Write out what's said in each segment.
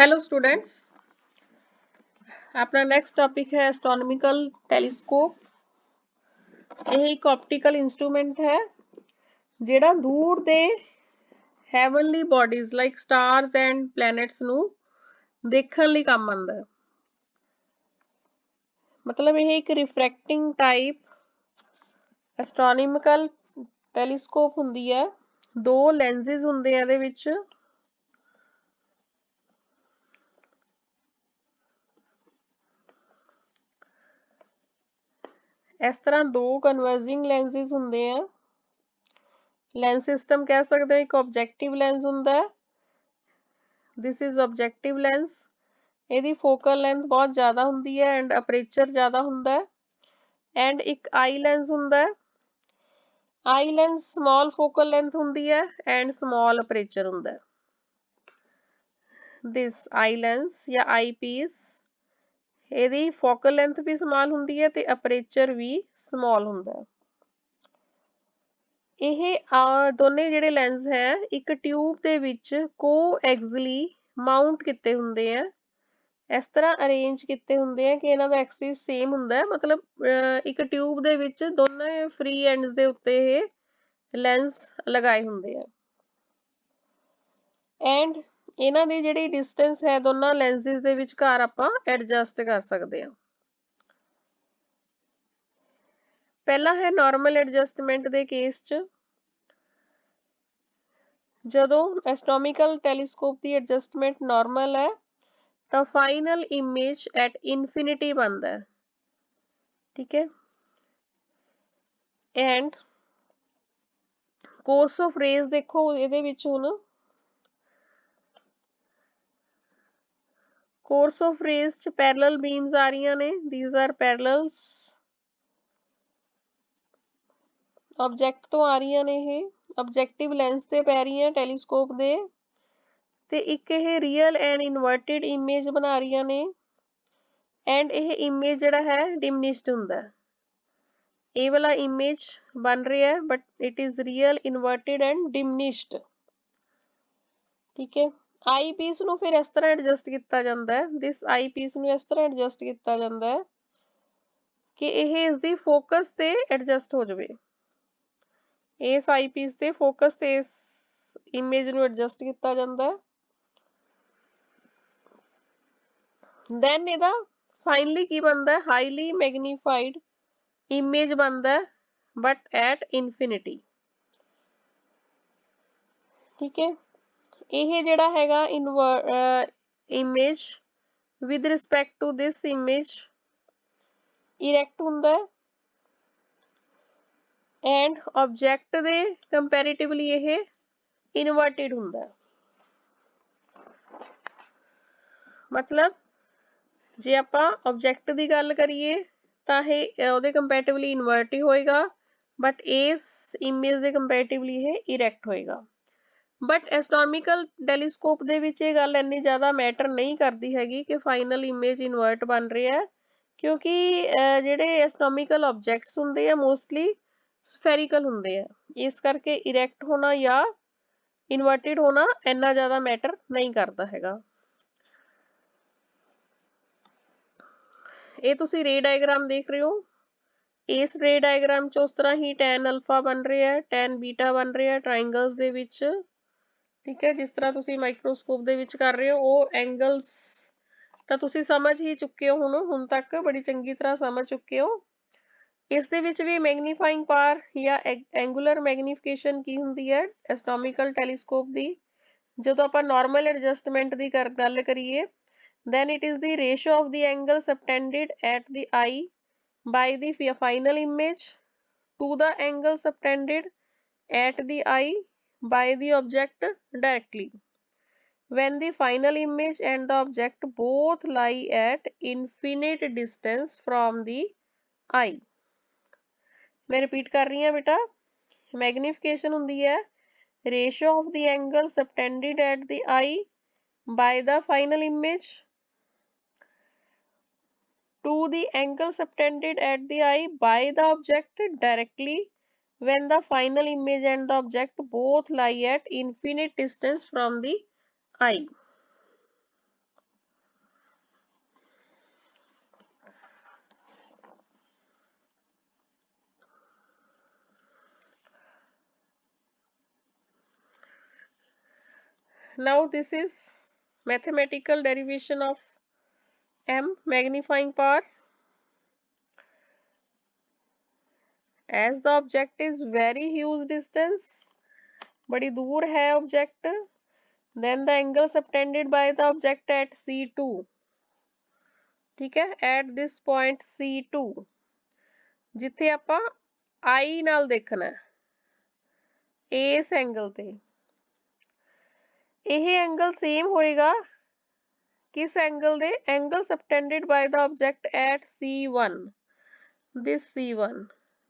Hello students, अपना next topic है astronomical telescope. ਇਹ ਇੱਕ ऑप्टिकल इंस्ट्रूमेंट है ਜਿਹੜਾ ਦੂਰ ਦੇ heavenly bodies like stars and planets ਨੂੰ ਦੇਖਣ ਲਈ ਕੰਮ ਆਉਂਦਾ ਹੈ। ਮਤਲਬ ਇਹ ਇੱਕ ਰਿਫਰੈਕਟਿੰਗ ਟਾਈਪ ਐਸਟ੍ਰੋਨੋਮਿਕਲ ਟੈਲੀਸਕੋਪ ਹੁੰਦੀ ਹੈ। ਦੋ ਲੈਂਸਿਸ ਹੁੰਦੇ ਆ ਇਹਦੇ ਵਿੱਚ। ਇਸ ਤਰ੍ਹਾਂ ਦੋ ਕਨਵਰਜਿੰਗ ਲੈਂਸਿਸ ਹੁੰਦੇ ਆ। ਲੈਂਸ ਸਿਸਟਮ ਕਹਿ ਸਕਦੇ ਹੋ। ਇੱਕ ਆਬਜੈਕਟਿਵ ਲੈਂਸ ਹੁੰਦਾ ਹੈ, ਦਿਸ ਇਜ਼ ਆਬਜੈਕਟਿਵ ਲੈਂਸ। ਇਹਦੀ ਫੋਕਲ ਲੈਂਥ ਬਹੁਤ ਜ਼ਿਆਦਾ ਹੁੰਦੀ ਹੈ ਐਂਡ ਅਪਰੇਚਰ ਜ਼ਿਆਦਾ ਹੁੰਦਾ ਹੈ। ਐਂਡ ਇੱਕ ਆਈ ਲੈਂਸ ਹੁੰਦਾ ਹੈ। ਆਈ ਲੈਂਸ ਸਮਾਲ ਫੋਕਲ ਲੈਂਥ ਹੁੰਦੀ ਹੈ ਐਂਡ ਸਮਾਲ ਅਪਰੇਚਰ ਹੁੰਦਾ ਹੈ। ਦਿਸ ਆਈ ਲੈਂਸ ਜਾਂ ਆਈ ਪੀਸ, ਇਹਦੀ ਫੋਕਲ ਲੈਂਥ ਵੀ ਸਮਾਲ ਹੁੰਦੀ ਹੈ ਤੇ ਅਪਰੇਚਰ ਵੀ ਸਮਾਲ ਹੁੰਦਾ ਹੈ। ਇਹ ਦੋਨੇ ਜਿਹੜੇ ਲੈਂਸ ਹੈ ਇੱਕ ਟਿਊਬ ਦੇ ਵਿੱਚ ਕੋਐਕਸਲੀ ਮਾਊਂਟ ਕੀਤੇ ਹੁੰਦੇ ਆ। ਇਸ ਤਰ੍ਹਾਂ ਅਰੇਂਜ ਕੀਤੇ ਹੁੰਦੇ ਆ ਕਿ ਇਹਨਾਂ ਦਾ ਐਕਸਿਸ ਸੇਮ ਹੁੰਦਾ ਹੈ। ਮਤਲਬ ਇੱਕ ਟਿਊਬ ਦੇ ਵਿੱਚ ਦੋਨੇ ਫ੍ਰੀ ਐਂਡਸ ਦੇ ਉੱਤੇ ਇਹ ਲੈਂਸ ਲਗਾਏ ਹੁੰਦੇ ਆ। ਐਂਡ ਇਹਨਾਂ ਦੀ ਜਿਹੜੀ ਡਿਸਟੈਂਸ ਹੈ ਦੋਨਾਂ ਲੈਂਸਿਸ ਦੇ ਵਿਚਕਾਰ ਆਪਾਂ ਐਡਜਸਟ ਕਰ ਸਕਦੇ ਹਾਂ। ਪਹਿਲਾ ਹੈ ਨਾਰਮਲ ਐਡਜਸਟਮੈਂਟ ਦੇ ਕੇਸ 'ਚ। ਜਦੋਂ ਐਸਟ੍ਰੋਨੋਮਿਕਲ ਟੈਲੀਸਕੋਪ ਦੀ ਐਡਜਸਟਮੈਂਟ ਨਾਰਮਲ ਹੈ ਤਾਂ ਫਾਈਨਲ ਇਮੇਜ ਐਟ ਇਨਫਿਨਿਟੀ ਬਣਦਾ ਹੈ। ਠੀਕ ਹੈ। ਐਂਡ ਕੋਰਸ ਆਫ ਰੇਜ਼ ਦੇਖੋ, ਇਹਦੇ ਵਿੱਚ ਹੁਣ ਕੋਰਸ ਆਫ ਰੇਜ਼ 'ਚ ਪੈਰਲਲ ਬੀਮਸ ਆ ਰਹੀਆਂ ਨੇ। ਥੀਸ ਆਰ ਪੈਰਲਲਸ ਆਬਜੈਕਟ ਤੋਂ ਆ ਰਹੀਆਂ ਨੇ। ਇਹ ਆਬਜੈਕਟਿਵ ਲੈਂਸ ਤੇ ਪੈ ਰਹੀਆਂ ਟੈਲੀਸਕੋਪ ਦੇ, ਤੇ ਇੱਕ ਇਹ ਰੀਅਲ ਐਂਡ ਇਨਵਰਟਿਡ ਇਮੇਜ ਬਣਾ ਰਹੀਆਂ ਨੇ। ਐਂਡ ਇਹ ਇਮੇਜ ਜਿਹੜਾ ਹੈ ਡਿਮਨਿਸ਼ਡ ਹੁੰਦਾ ਹੈ। ਇਹ ਵਾਲਾ ਇਮੇਜ ਬਣ ਰਿਹਾ ਹੈ but it is real, inverted and diminished. ਠੀਕ ਹੈ। ਆਈ ਪੀਸ ਨੂੰ ਫਿਰ ਇਸ ਤਰ੍ਹਾਂ ਐਡਜਸਟ ਕੀਤਾ ਜਾਂਦਾ ਹੈ। ਦਿਸ ਆਈ ਪੀਸ ਨੂੰ ਇਸ ਤਰ੍ਹਾਂ ਐਡਜਸਟ ਕੀਤਾ ਜਾਂਦਾ ਹੈ ਕਿ ਇਹ ਇਸ ਦੀ ਫੋਕਸ ਤੇ ਐਡਜਸਟ ਹੋ ਜਾਵੇ। ਇਸ ਆਈ ਪੀਸ ਤੇ ਫੋਕਸ ਤੇ ਇਸ ਇਮੇਜ ਨੂੰ ਐਡਜਸਟ ਕੀਤਾ ਜਾਂਦਾ ਹੈ। ਦੈਨ ਇਹਦਾ ਫਾਈਨਲੀ ਕੀ ਬਣਦਾ ਹੈ? ਹਾਈਲੀ ਮੈਗਨੀਫਾਈਡ ਇਮੇਜ ਬਣਦਾ ਹੈ ਬਟ ਐਟ ਇਨਫਿਨਿਟੀ। ਠੀਕ ਹੈ। ਇਹ ਜਿਹੜਾ ਹੈਗਾ image with respect to this image erect ਹੁੰਦਾ ਹੈ ਐਂਡ ਆਬਜੈਕਟ ਦੇ ਕੰਪੈਰੀਟਿਵਲੀ ਇਹ ਇਨਵਰਟਿਡ ਹੁੰਦਾ ਹੈ। ਮਤਲਬ ਜੇ ਆਪਾਂ ਆਬਜੈਕਟ ਦੀ ਗੱਲ ਕਰੀਏ ਤਾਂ ਇਹ ਉਹਦੇ ਕੰਪੈਰੀਟਿਵਲੀ ਇਨਵਰਟ ਹੀ ਹੋਏਗਾ ਬਟ ਇਸ ਇਮੇਜ ਦੇ ਕੰਪੈਰੀਟਿਵਲੀ ਇਹ ਇਰੈਕਟ ਹੋਏਗਾ। ਬਟ ਐਸਟ੍ਰੋਨੋਮਿਕਲ ਟੈਲੀਸਕੋਪ ਦੇ ਵਿੱਚ ਇਹ ਗੱਲ ਇੰਨੀ ਜ਼ਿਆਦਾ ਮੈਟਰ ਨਹੀਂ ਕਰਦੀ ਹੈਗੀ ਕਿ ਫਾਈਨਲ ਇਮੇਜ ਇਨਵਰਟ ਬਣ ਰਿਹਾ ਹੈ, ਕਿਉਂਕਿ ਜਿਹੜੇ ਐਸਟ੍ਰੋਨੋਮਿਕਲ ਆਬਜੈਕਟਸ ਹੁੰਦੇ ਆ ਮੋਸਟਲੀ ਸਫੈਰੀਕਲ ਹੁੰਦੇ ਆ। ਇਸ ਕਰਕੇ ਇਰੈਕਟ ਹੋਣਾ ਜਾਂ ਇਨਵਰਟਿਡ ਹੋਣਾ ਇੰਨਾ ਜ਼ਿਆਦਾ ਮੈਟਰ ਨਹੀਂ ਕਰਦਾ ਹੈਗਾ। ਇਹ ਤੁਸੀਂ ਰੇ ਡਾਇਗਰਾਮ ਦੇਖ ਰਹੇ ਹੋ। ਇਸ ਰੇ ਡਾਇਗਰਾਮ 'ਚ ਉਸ ਤਰ੍ਹਾਂ ਹੀ ਟੈਨ ਅਲਫਾ ਬਣ ਰਿਹਾ ਹੈ, ਟੈਨ ਬੀਟਾ ਬਣ ਰਿਹਾ ਟ੍ਰਾਇੰਗਲਸ ਦੇ ਵਿੱਚ। ਠੀਕ ਹੈ। ਜਿਸ ਤਰ੍ਹਾਂ ਤੁਸੀਂ ਮਾਈਕਰੋਸਕੋਪ ਦੇ ਵਿੱਚ ਕਰ ਰਹੇ ਹੋ ਉਹ ਐਂਗਲਸ ਤਾਂ ਤੁਸੀਂ ਸਮਝ ਹੀ ਚੁੱਕੇ ਹੋ ਹੁਣ ਤੱਕ, ਬੜੀ ਚੰਗੀ ਤਰ੍ਹਾਂ ਸਮਝ ਚੁੱਕੇ ਹੋ। ਇਸ ਦੇ ਵਿੱਚ ਵੀ ਮੈਗਨੀਫਾਈਂਗ ਪਾਵਰ ਜਾਂ ਐਂਗੂਲਰ ਮੈਗਨੀਫਿਕੇਸ਼ਨ ਕੀ ਹੁੰਦੀ ਹੈ ਐਸਟ੍ਰੋਨੋਮਿਕਲ ਟੈਲੀਸਕੋਪ ਦੀ। ਜਦੋਂ ਆਪਾਂ ਨਾਰਮਲ ਐਡਜਸਟਮੈਂਟ ਦੀ ਗੱਲ ਕਰੀਏ then it is the ratio of the angle subtended at the eye by the final image to the angle subtended at the eye by the object directly when the final image and the object both lie at infinite distance from the eye। मैं repeat कर रही हूँ बेटा। magnification ਹੁੰਦੀ है ratio of the angle subtended at the eye by the final image to the angle subtended at the eye by the object directly when the final image and the object both lie at infinite distance from the eye। Now this is mathematical derivation of m, magnifying power. As the object is very huge distance, बड़ी दूर है object, then the angle subtended by the object at C2, ठीक है, at this point C2, जिथे ਆਪਾਂ I ਨਾਲ ਦੇਖਣਾ ਹੈ ਇਸ ਐਂਗਲ ਤੇ, ਇਹ ਐਂਗਲ ਸੇਮ ਹੋਏਗਾ किस angle they, angle subtended by the object at C1, this C1,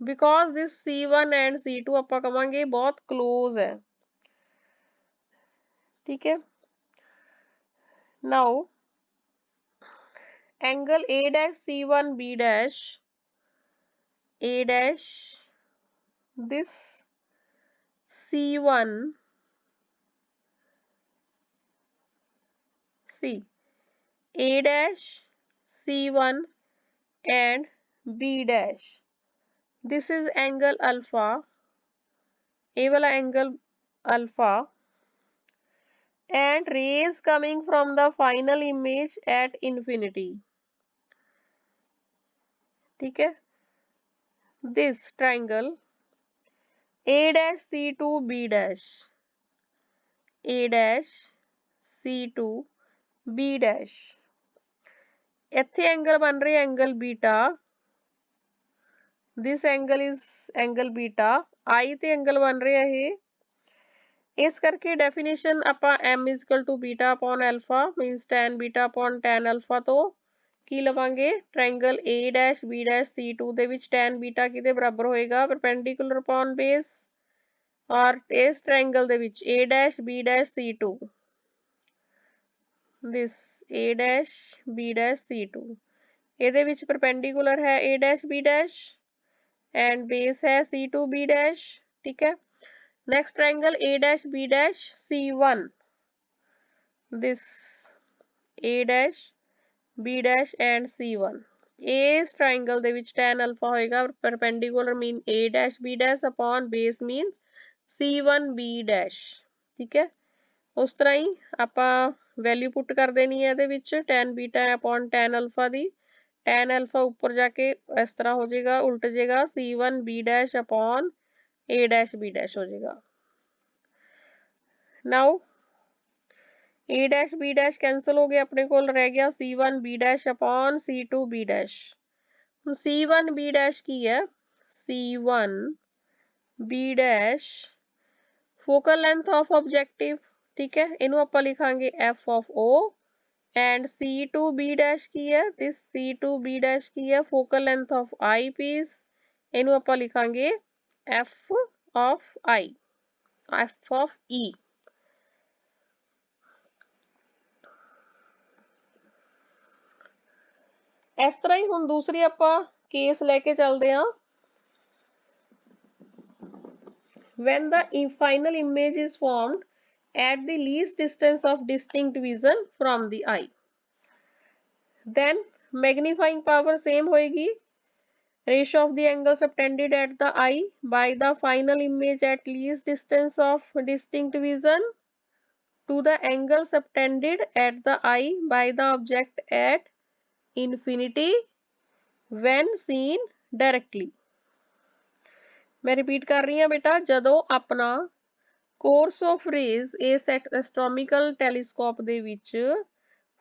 because this C1 and C2 ਆਪਾਂ ਕਵਾਂਗੇ बहुत क्लोज है, ठीक है। Now angle A dash C1 B dash, A dash this C1 C, A dash C1 and B dash, this is angle alpha, A वाला angle alpha, and rays coming from the final image at infinity, ठीक है। this triangle A dash C2 B dash, A dash C2 B dash, ਇੱਥੇ angle बन रही है angle beta, this angle is angle beta, I ਤੇ angle बन रहे है ये, ਇਸ ਕਰਕੇ ਡੈਫੀਨੇਸ਼ਨ ਆਪਾਂ m is equal to beta upon alpha means tan beta upon tan alpha ਤੋਂ ਕੀ ਲਵਾਂਗੇ, triangle A dash B dash C2 ਦੇ ਵਿੱਚ tan beta ਕਿਹਦੇ ਬਰਾਬਰ ਹੋਏਗਾ, perpendicular upon base, ਔਰ ਇਸ ਟ੍ਰਾਇੰਗਲ ਦੇ ਵਿੱਚ A dash B dash C2, this A dash B dash C2, ਇਹਦੇ ਵਿੱਚ perpendicular ਹੈ A dash B dash and base है C2 B dash, ठीक है। Next triangle A dash B dash C1, this A dash B dash and C1, ਇਸ triangle ਦੇ ਵਿੱਚ tan alpha ਹੋਏਗਾ, perpendicular mean A dash B dash upon base means C1 B dash, ठीक है। ਉਸ ਤਰ੍ਹਾਂ ਹੀ ਆਪਾਂ value put ਕਰ ਦੇਣੀ ਹੈ ਇਹਦੇ ਵਿੱਚ tan beta upon tan alpha ਦੀ, tan alpha ਉੱਪਰ ਜਾ ਕੇ ਇਸ ਤਰ੍ਹਾਂ ਹੋ ਜਾਏਗਾ, ਉਲਟ ਜਾਏਗਾ, C1 B dash upon A dash B dash हो जाएगा। now A dash B dash cancel हो गया, अपने को रह गया C1 B dash upon C2 B dash, C1 B dash की है C1 B dash focal length of objective, ठीक है, इन्हों ਆਪਾਂ लिखांगे f of O, and C2 B dash की है, this C2 B dash की है focal length of eyepiece, इन्हों ਆਪਾਂ लिखांगे f of I, f of E। ਇਸ ਤਰ੍ਹਾਂ ਹੀ ਹੁਣ ਦੂਸਰੀ ਆਪਾਂ ਕੇਸ ਲੈ ਕੇ ਚੱਲਦੇ ਹਾਂ, when the final image is formed at the least distance of distinct vision from the eye, then magnifying power same होएगी, ratio of the angle subtended at the eye by the final image at least distance of distinct vision to the angle subtended at the eye by the object at infinity when seen directly। मैं repeat कर रही हूँ बेटा, ਜਦੋਂ ਆਪਣਾ course of raise ਇਸ astronomical telescope ਦੇ ਵਿੱਚ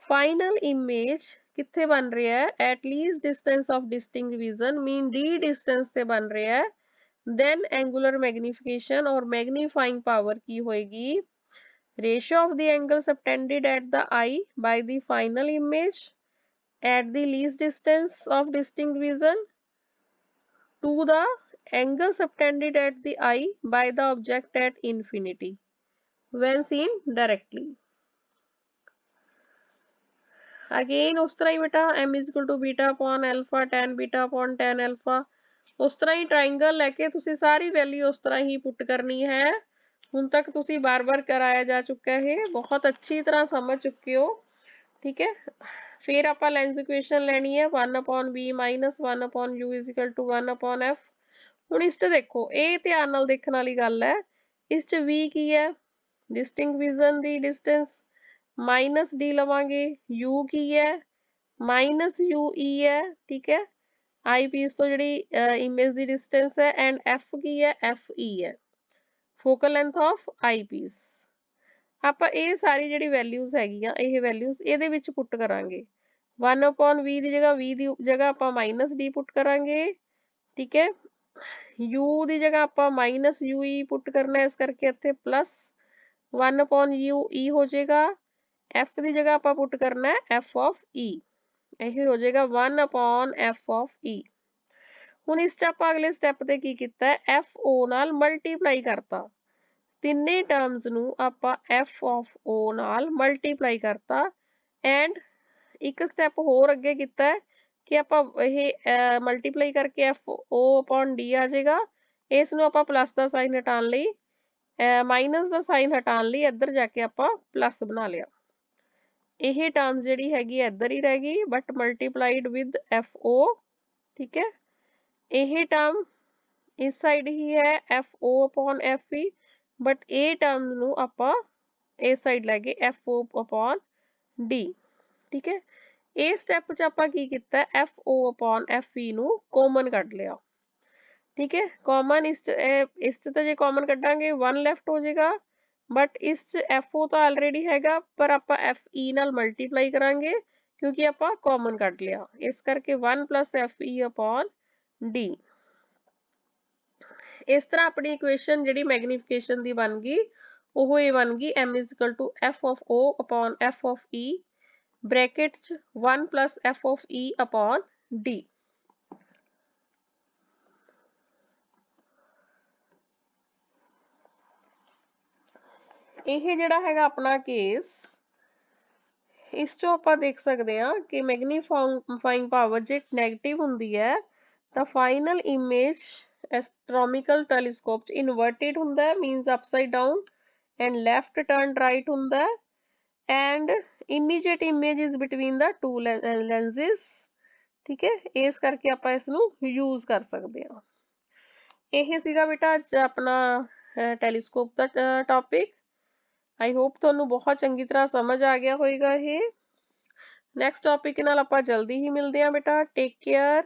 ਫਾਈਨਲ ਇਮੇਜ ਕਿੱਥੇ ਬਣ ਰਿਹਾ ਹੈ, at least distance of distinct vision mean d distance ਤੇ ਬਣ ਰਿਹਾ ਹੈ, then angular magnification or magnifying power ਕੀ ਹੋਏਗੀ, ratio of the angle subtended at the eye by the final image at the least distance of distinct vision to the angle subtended at the eye by the object at infinity when seen directly। again उस तरह ही बेटा m is equal to beta upon alpha tan beta upon tan alpha, उस तरह ही triangle लेके तुसी सारी value उस तरह ही पुट करनी है, ਹੁਣ तक तुसी बार बार कराया जा चुका है, बहुत अच्छी तरह समझ चुके हो, ठीक है। फिर आप लेंस इक्वेशन लेनी है 1/b minus 1/u is equal to 1/f। ਹੁਣ ਇਸ 'ਚ ਦੇਖੋ ਇਹ ਧਿਆਨ ਨਾਲ ਦੇਖਣ ਵਾਲੀ ਗੱਲ ਹੈ, ਇਸ 'ਚ v ਕੀ ਹੈ, distinct vision the distance minus D लवांगे, यू की है माइनस यू ई है, ठीक है। आई पीस तो जी इमेज की डिस्टेंस है एंड एफ की है, एफ ई है focal length of eye piece. ਆਪਾਂ ਇਹ ਸਾਰੀ ਜਿਹੜੀ ਵੈਲਿਊਜ਼ ਹੈਗੀਆਂ ਇਹ ਵੈਲਿਊਜ਼ ਇਹਦੇ ਵਿੱਚ ਪੁੱਟ ਕਰਾਂਗੇ 1/v ਦੀ ਜਗ੍ਹਾ v ਦੀ ਜਗ੍ਹਾ ਆਪਾਂ -d ਪੁੱਟ ਕਰਾਂਗੇ, ਠੀਕ ਹੈ। u ਦੀ ਜਗ੍ਹਾ ਆਪਾਂ -ue ਪੁੱਟ ਕਰਨਾ, ਇਸ ਕਰਕੇ ਇੱਥੇ ਪਲੱਸ 1/u ਹੋ ਜਾਏਗਾ। f ਦੀ ਜਗ੍ਹਾ ਆਪਾਂ ਪੁੱਟ ਕਰਨਾ ਹੈ f of e, ਇਹ ਹੋ ਜਾਏਗਾ 1/f of e। ਹੁਣ ਇਸ ਚ ਆਪਾਂ ਅਗਲੇ ਸਟੈਪ ਤੇ ਕੀ ਕੀਤਾ ਹੈ fo ਨਾਲ ਮਲਟੀਪਲਾਈ ਕਰਤਾ, ਤਿੰਨੇ ਟਰਮਸ ਨੂੰ ਆਪਾਂ f of o ਨਾਲ ਮਲਟੀਪਲਾਈ ਕਰਤਾ ਐਂਡ ਇੱਕ ਸਟੈਪ ਹੋਰ ਅੱਗੇ ਕੀਤਾ ਹੈ ਕਿ ਆਪਾਂ ਇਹ ਮਲਟੀਪਲਾਈ ਕਰਕੇ f o upon d ਆ ਜਾਏਗਾ। ਇਸ ਨੂੰ ਆਪਾਂ ਪਲੱਸ ਦਾ ਸਾਈਨ ਹਟਾਉਣ ਲਈ ਮਾਈਨਸ ਦਾ ਸਾਈਨ ਹਟਾਉਣ ਲਈ ਇੱਧਰ ਜਾ ਕੇ ਆਪਾਂ ਪਲੱਸ ਬਣਾ ਲਿਆ। ਇਹ ਟਰਮ ਜਿਹੜੀ ਹੈਗੀ ਇੱਧਰ ਹੀ ਰਹਿ ਗਈ ਬਟ ਮਲਟੀਪਲਾਈਡ ਵਿਦ fo, ਠੀਕ ਹੈ। ਇਹ ਟਰਮ ਇਸ ਸਾਈਡ ਹੀ ਹੈ fo upon fe, ਬਟ ਇਹ ਟਰਮ ਨੂੰ ਆਪਾਂ ਇਸ ਸਾਈਡ ਲੈ ਗਏ fo upon d, ਠੀਕ ਹੈ। ਇਹ ਸਟੈਪ 'ਚ ਆਪਾਂ ਕੀ ਕੀਤਾ fo upon fe ਨੂੰ ਕਾਮਨ ਕੱਢ ਲਿਆ, ਠੀਕ ਹੈ। ਕਾਮਨ ਇਸ 'ਚ ਤਾਂ ਜੇ ਕਾਮਨ ਕੱਢਾਂਗੇ 1 ਲੈਫਟ ਹੋ ਜਾਏਗਾ, ਬਟ ਇਸ 'ਚ fo ਤਾਂ ਆਲਰੇਡੀ ਹੈਗਾ ਪਰ ਆਪਾਂ fe ਨਾਲ ਮਲਟੀਪਲਾਈ ਕਰਾਂਗੇ ਕਿਉਂਕਿ ਆਪਾਂ ਕਾਮਨ ਕੱਢ ਲਿਆ, ਇਸ ਕਰਕੇ 1 fe upon d। ਇਸ ਤਰ੍ਹਾਂ ਆਪਣੀ ਇਕੁਏਸ਼ਨ ਜਿਹੜੀ ਮੈਗਨੀਫਿਕੇਸ਼ਨ ਦੀ ਬਣ ਗਈ ਉਹ ਇਹ ਬਣ ਗਈ m is equal to f of o upon f of e bracket 'ਚ 1 plus f of e upon d। ਇਹ ਜਿਹੜਾ ਹੈਗਾ ਆਪਣਾ ਕੇਸ, ਇਸ ਚੋਂ ਆਪਾਂ ਦੇਖ ਸਕਦੇ ਹਾਂ ਕਿ ਮੈਗਨੀਫਾਈਂਗ ਪਾਵਰ ਜੇ ਨੈਗੇਟਿਵ ਹੁੰਦੀ ਹੈ ਤਾਂ ਫਾਈਨਲ ਇਮੇਜ ਐਸਟ੍ਰੋਨੋਮਿਕਲ ਟੈਲੀਸਕੋਪ 'ਚ ਇਨਵਰਟਿਡ ਹੁੰਦਾ ਹੈ, means upside down and left turned right ਹੁੰਦਾ ਹੈ and immediate image is between the two lenses, ਠੀਕ ਹੈ। ਇਸ ਕਰਕੇ ਆਪਾਂ ਇਸ ਨੂੰ ਯੂਜ਼ ਕਰ ਸਕਦੇ ਹਾਂ। ਇਹ ਸੀਗਾ ਬੇਟਾ ਅੱਜ ਆਪਣਾ telescope the topic. I hope ਤੁਹਾਨੂੰ ਬਹੁਤ ਚੰਗੀ ਤਰ੍ਹਾਂ ਸਮਝ ਆ ਗਿਆ ਹੋਏਗਾ ਇਹ। ਨੈਕਸਟ ਟੌਪਿਕ ਨਾਲ ਆਪਾਂ ਜਲਦੀ ਹੀ ਮਿਲਦੇ ਹਾਂ ਬੇਟਾ। Take care.